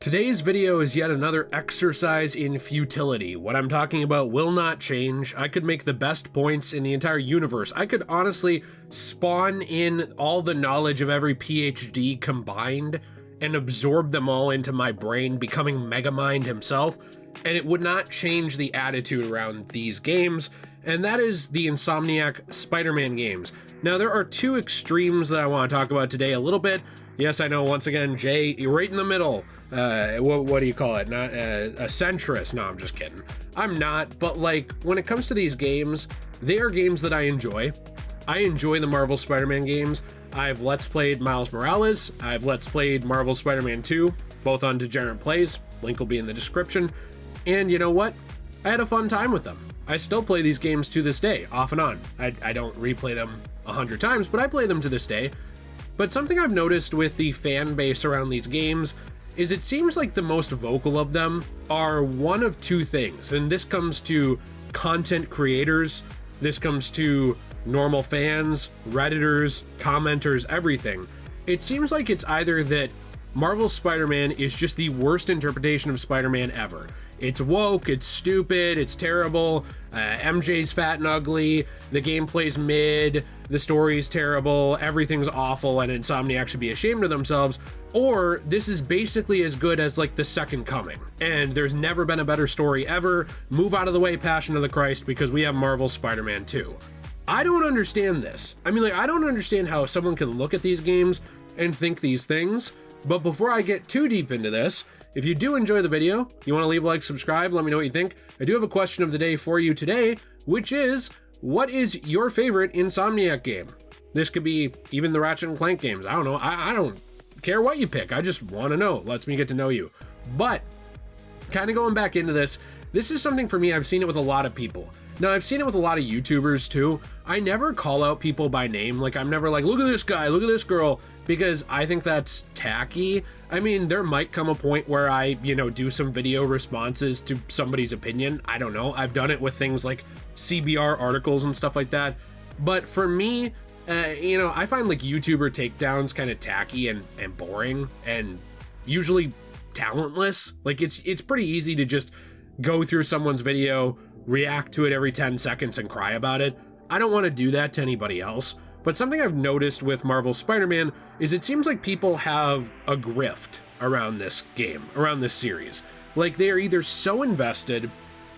Today's video is yet another exercise in futility. What I'm talking about will not change. I could make the best points in the entire universe. I could honestly spawn in all the knowledge of every PhD combined and absorb them all into my brain, becoming Megamind himself, and it would not change the attitude around these games, and that is the Insomniac Spider-Man games. Now, there are two extremes that I want to talk about today a little bit. Yes, I know, once again, Jay, you're right in the middle. What do you call it? Not a centrist. No, I'm just kidding. I'm not, but like, when it comes to these games, they are games that I enjoy. I enjoy the Marvel Spider-Man games. I've Let's Played Miles Morales. I've Let's Played Marvel Spider-Man 2, both on Degenerate Plays. Link will be in the description. And you know what? I had a fun time with them. I still play these games to this day, off and on. I don't replay them 100 times, but I play them to this day. But something I've noticed with the fan base around these games is it seems like the most vocal of them are one of two things. And this comes to content creators, this comes to normal fans, Redditors, commenters, everything. It seems like it's either that Marvel's Spider-Man is just the worst interpretation of Spider-Man ever. It's woke, it's stupid, it's terrible, MJ's fat and ugly, the gameplay's mid, the story's terrible, everything's awful, and Insomniac should be ashamed of themselves, or this is basically as good as like The Second Coming, and there's never been a better story ever. Move out of the way, Passion of the Christ, because we have Marvel's Spider-Man 2. I don't understand this. I mean, like, I don't understand how someone can look at these games and think these things. But before I get too deep into this, if you do enjoy the video, you want to leave a like, subscribe, let me know what you think. I do have a question of the day for you today, which is, what is your favorite Insomniac game? This could be even the Ratchet & Clank games. I don't know. I don't care what you pick. I just want to know. Lets me get to know you. But kind of going back into this is something for me. I've seen it with a lot of people. Now, I've seen it with a lot of YouTubers too. I never call out people by name. Like, I'm never like, look at this guy, look at this girl, because I think that's tacky. I mean, there might come a point where I, do some video responses to somebody's opinion. I don't know. I've done it with things like CBR articles and stuff like that. But for me, I find like YouTuber takedowns kind of tacky and boring and usually talentless. Like, it's pretty easy to just go through someone's video, react to it every 10 seconds and cry about it. I don't want to do that to anybody else. But something I've noticed with Marvel's Spider-Man is it seems like people have a grift around this game, around this series. Like, they are either so invested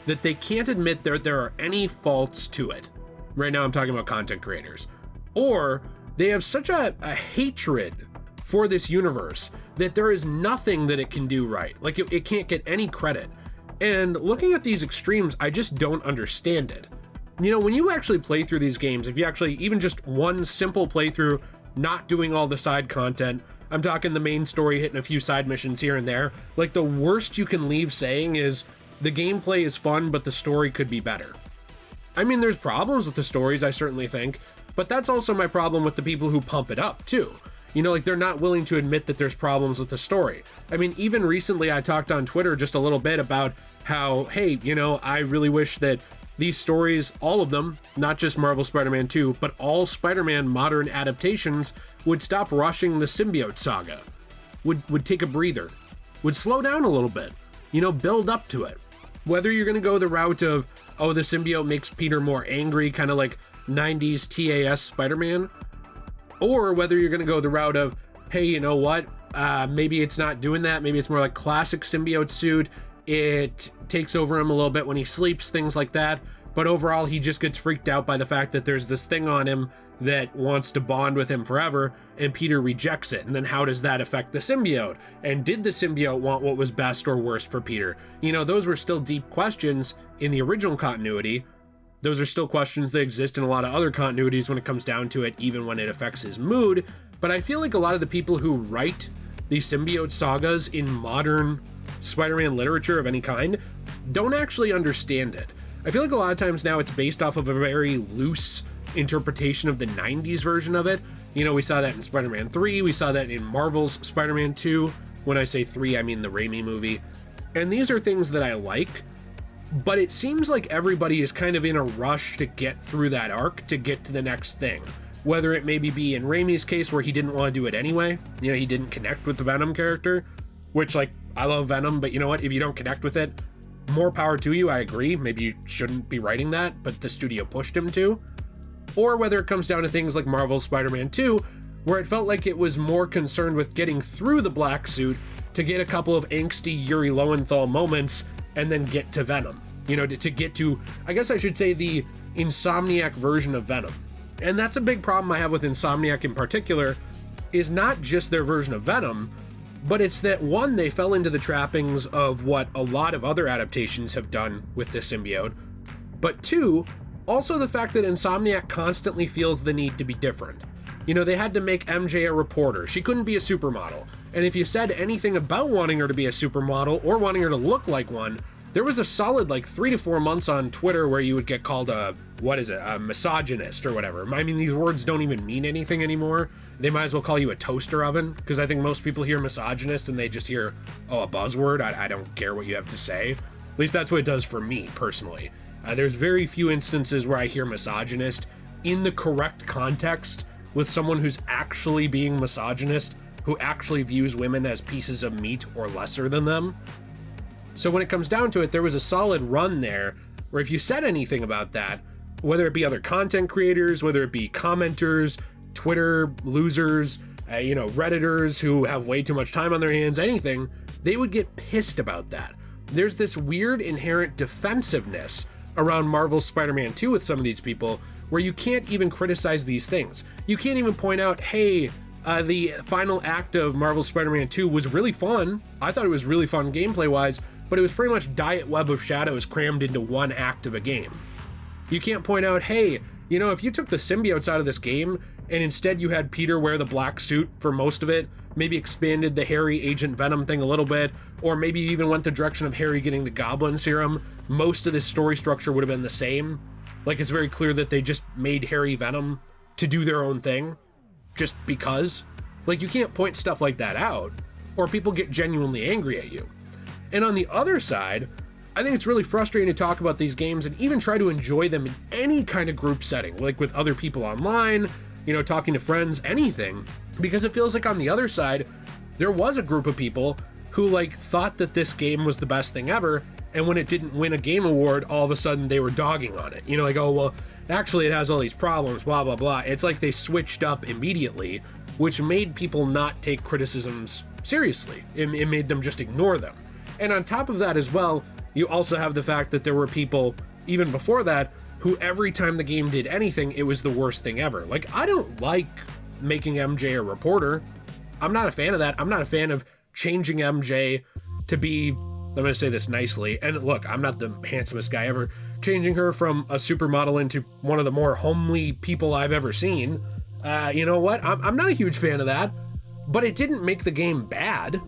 that they can't admit there are any faults to it. Right now I'm talking about content creators. Or they have such a hatred for this universe that there is nothing that it can do right. Like, it can't get any credit. And looking at these extremes, I just don't understand it. When you actually play through these games, if you actually, even just one simple playthrough, not doing all the side content, I'm talking the main story, hitting a few side missions here and there, like, the worst you can leave saying is, the gameplay is fun, but the story could be better. I mean, there's problems with the stories, I certainly think, but that's also my problem with the people who pump it up, too. Like, they're not willing to admit that there's problems with the story. I mean, even recently I talked on Twitter just a little bit about how, hey, I really wish that these stories, all of them, not just Marvel Spider-Man 2, but all Spider-Man modern adaptations, would stop rushing the symbiote saga. Would take a breather. Would slow down a little bit. Build up to it. Whether you're going to go the route of, oh, the symbiote makes Peter more angry, kind of like 90s TAS Spider-Man, or whether you're going to go the route of, hey, you know what? Maybe it's not doing that. Maybe it's more like classic symbiote suit. It takes over him a little bit when he sleeps, things like that. But overall, he just gets freaked out by the fact that there's this thing on him that wants to bond with him forever, and Peter rejects it. And then how does that affect the symbiote? And did the symbiote want what was best or worst for Peter? Those were still deep questions in the original continuity. Those are still questions that exist in a lot of other continuities when it comes down to it, even when it affects his mood. But I feel like a lot of the people who write these symbiote sagas in modern Spider-Man literature of any kind don't actually understand it. I feel like a lot of times now it's based off of a very loose interpretation of the 90s version of it. We saw that in Spider-Man 3, we saw that in Marvel's Spider-Man 2. When I say 3, I mean the Raimi movie. And these are things that I like, but it seems like everybody is kind of in a rush to get through that arc to get to the next thing. Whether it maybe be in Raimi's case where he didn't want to do it anyway, he didn't connect with the Venom character, which, like, I love Venom, but you know what? If you don't connect with it, more power to you. I agree. Maybe you shouldn't be writing that, but the studio pushed him to. Or whether it comes down to things like Marvel's Spider-Man 2, where it felt like it was more concerned with getting through the black suit to get a couple of angsty Yuri Lowenthal moments and then get to Venom. You know, to get to, I guess I should say, the Insomniac version of Venom. And that's a big problem I have with Insomniac in particular, is not just their version of Venom, but it's that, one, they fell into the trappings of what a lot of other adaptations have done with this symbiote, but two, also the fact that Insomniac constantly feels the need to be different. You know, they had to make MJ a reporter. She couldn't be a supermodel. And if you said anything about wanting her to be a supermodel or wanting her to look like one, there was a solid 3 to 4 months on Twitter where you would get called a misogynist or whatever. I mean, these words don't even mean anything anymore. They might as well call you a toaster oven, because I think most people hear misogynist and they just hear, oh, a buzzword. I don't care what you have to say. At least that's what it does for me personally. There's very few instances where I hear misogynist in the correct context with someone who's actually being misogynist, who actually views women as pieces of meat or lesser than them. So when it comes down to it, there was a solid run there where if you said anything about that, whether it be other content creators, whether it be commenters, Twitter losers, Redditors who have way too much time on their hands, anything, they would get pissed about that. There's this weird inherent defensiveness around Marvel's Spider-Man 2 with some of these people, where you can't even criticize these things. You can't even point out, hey, the final act of Marvel's Spider-Man 2 was really fun. I thought it was really fun gameplay-wise, but it was pretty much Diet Web of Shadows crammed into one act of a game. You can't point out, hey, if you took the symbiotes out of this game and instead you had Peter wear the black suit for most of it, maybe expanded the Harry Agent Venom thing a little bit, or maybe even went the direction of Harry getting the Goblin Serum, most of this story structure would have been the same. It's very clear that they just made Harry Venom to do their own thing, just because. You can't point stuff like that out, or people get genuinely angry at you. And on the other side, I think it's really frustrating to talk about these games and even try to enjoy them in any kind of group setting, with other people online, talking to friends, anything, because it feels like on the other side, there was a group of people who thought that this game was the best thing ever, and when it didn't win a game award, all of a sudden they were dogging on it. Oh, well, actually it has all these problems, blah, blah, blah. It's like they switched up immediately, which made people not take criticisms seriously. It made them just ignore them. And on top of that as well, you also have the fact that there were people, even before that, who every time the game did anything, it was the worst thing ever. I don't like making MJ a reporter. I'm not a fan of that. I'm not a fan of changing MJ to be, I'm going to say this nicely, and look, I'm not the handsomest guy ever, changing her from a supermodel into one of the more homely people I've ever seen. You know what? I'm not a huge fan of that, but it didn't make the game bad.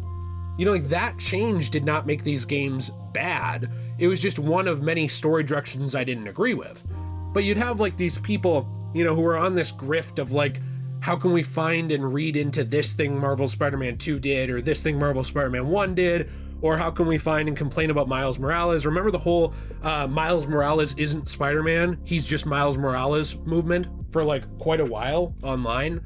That change did not make these games bad. It was just one of many story directions I didn't agree with. But you'd have these people, who are on this grift of how can we find and read into this thing Marvel Spider-Man 2 did, or this thing Marvel Spider-Man 1 did, or how can we find and complain about Miles Morales? Remember the whole Miles Morales isn't Spider-Man, he's just Miles Morales movement for quite a while online,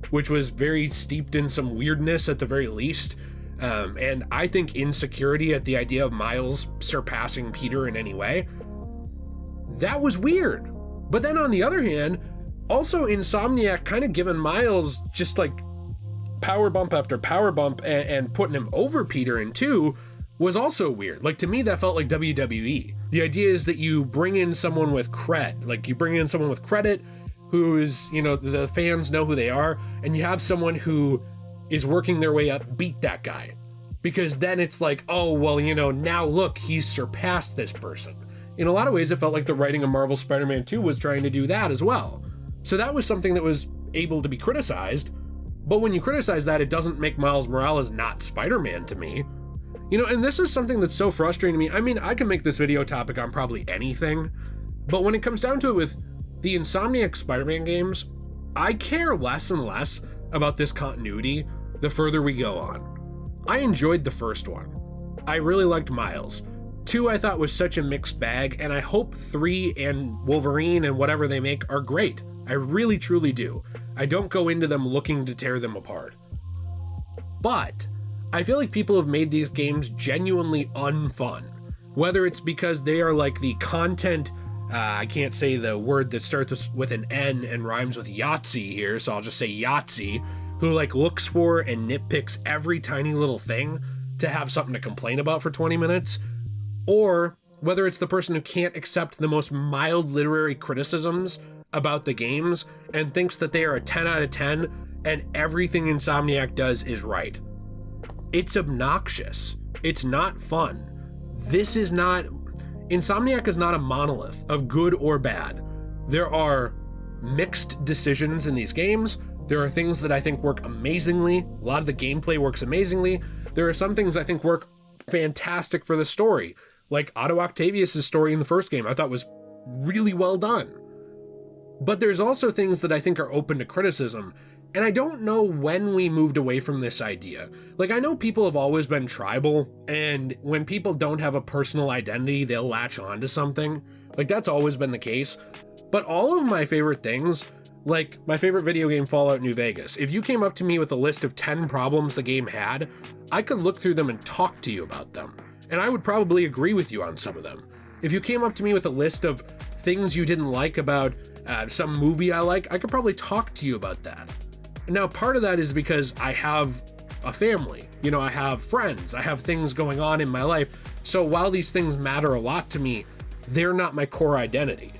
which was very steeped in some weirdness at the very least. And I think insecurity at the idea of Miles surpassing Peter in any way, that was weird. But then on the other hand, also Insomniac kind of giving Miles just power bump after power bump and putting him over Peter in 2 was also weird. To me, that felt like WWE. The idea is that you bring in someone with cred, you bring in someone with credit who's, the fans know who they are, and you have someone who is working their way up, beat that guy. Because then it's oh, well, now look, he's surpassed this person. In a lot of ways, it felt like the writing of Marvel Spider-Man 2 was trying to do that as well. So that was something that was able to be criticized, but when you criticize that, it doesn't make Miles Morales not Spider-Man to me. And this is something that's so frustrating to me. I mean, I can make this video topic on probably anything, but when it comes down to it with the Insomniac Spider-Man games, I care less and less about this continuity the further we go on. I enjoyed the first one. I really liked Miles. 2 I thought was such a mixed bag, and I hope 3 and Wolverine and whatever they make are great. I really truly do. I don't go into them looking to tear them apart. But I feel like people have made these games genuinely unfun. Whether it's because they are like the content, I can't say the word that starts with an N and rhymes with Yahtzee here, so I'll just say Yahtzee, who like looks for and nitpicks every tiny little thing to have something to complain about for 20 minutes, or whether it's the person who can't accept the most mild literary criticisms about the games and thinks that they are a 10 out of 10 and everything Insomniac does is right. It's obnoxious. It's not fun. Insomniac is not a monolith of good or bad. There are mixed decisions in these games. There are things that I think work amazingly. A lot of the gameplay works amazingly. There are some things I think work fantastic for the story. Like Otto Octavius' story in the first game, I thought was really well done. But there's also things that I think are open to criticism, and I don't know when we moved away from this idea. Like, I know people have always been tribal, and when people don't have a personal identity, they'll latch on to something. Like, that's always been the case. But all of my favorite things, like my favorite video game, Fallout New Vegas, if you came up to me with a list of 10 problems the game had, I could look through them and talk to you about them. And I would probably agree with you on some of them. If you came up to me with a list of things you didn't like about some movie I like, I could probably talk to you about that. Now, part of that is because I have a family, I have friends, I have things going on in my life. So while these things matter a lot to me, they're not my core identity.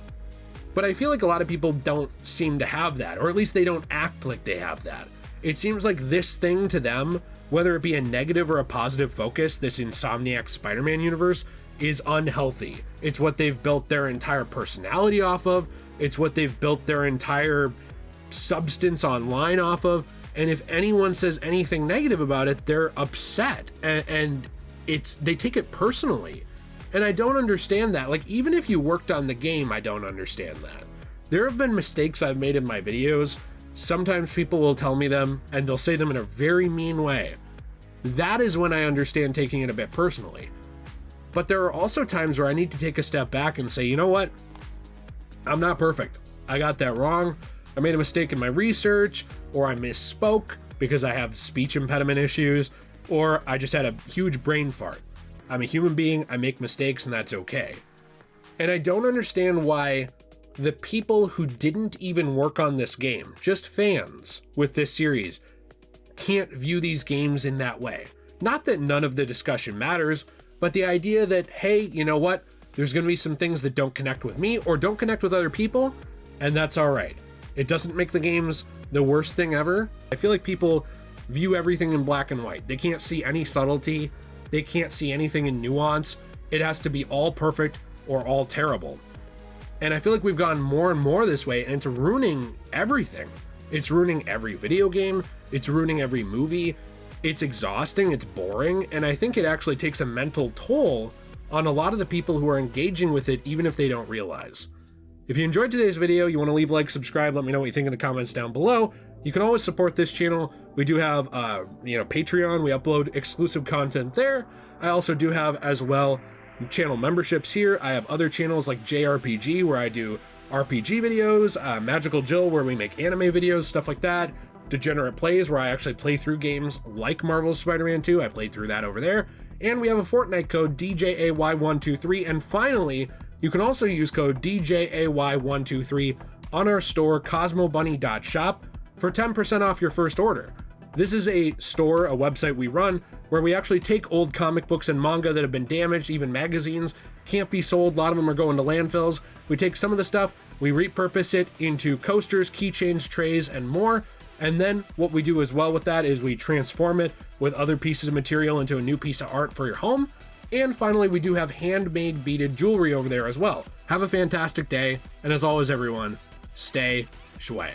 But I feel like a lot of people don't seem to have that, or at least they don't act like they have that. It seems like this thing to them, whether it be a negative or a positive focus, this Insomniac Spider-Man universe, is unhealthy. It's what they've built their entire personality off of. It's what they've built their entire substance online off of. And if anyone says anything negative about it, they're upset, and they take it personally. And I don't understand that. Like, even if you worked on the game, I don't understand that. There have been mistakes I've made in my videos. Sometimes people will tell me them, and they'll say them in a very mean way. That is when I understand taking it a bit personally. But there are also times where I need to take a step back and say, you know what? I'm not perfect. I got that wrong. I made a mistake in my research, or I misspoke because I have speech impediment issues, or I just had a huge brain fart. I'm a human being, I make mistakes, and that's okay. And I don't understand why the people who didn't even work on this game, just fans with this series, can't view these games in that way. Not that none of the discussion matters, but the idea that, hey, you know what? There's going to be some things that don't connect with me or don't connect with other people, and that's all right. It doesn't make the games the worst thing ever. I feel like people view everything in black and white. They can't see any subtlety. They can't see anything in nuance. It has to be all perfect or all terrible. And I feel like we've gone more and more this way, and it's ruining everything. It's ruining every video game. It's ruining every movie. It's exhausting. It's boring. And I think it actually takes a mental toll on a lot of the people who are engaging with it, even if they don't realize. If you enjoyed today's video, you want to leave a like, subscribe, let me know what you think in the comments down below. You can always support this channel. We do have, Patreon. We upload exclusive content there. I also do have as well channel memberships here. I have other channels like JayRPG, where I do RPG videos, Magical Jill, where we make anime videos, stuff like that. Degenerate Plays, where I actually play through games like Marvel's Spider-Man 2. I played through that over there. And we have a Fortnite code, DJAY123. And finally, you can also use code DJAY123 on our store, cosmobunny.shop, for 10% off your first order. This is a store, a website we run, where we actually take old comic books and manga that have been damaged, even magazines, can't be sold, a lot of them are going to landfills. We take some of the stuff, we repurpose it into coasters, keychains, trays, and more. And then what we do as well with that is we transform it with other pieces of material into a new piece of art for your home. And finally, we do have handmade beaded jewelry over there as well. Have a fantastic day, and as always, everyone, stay shway.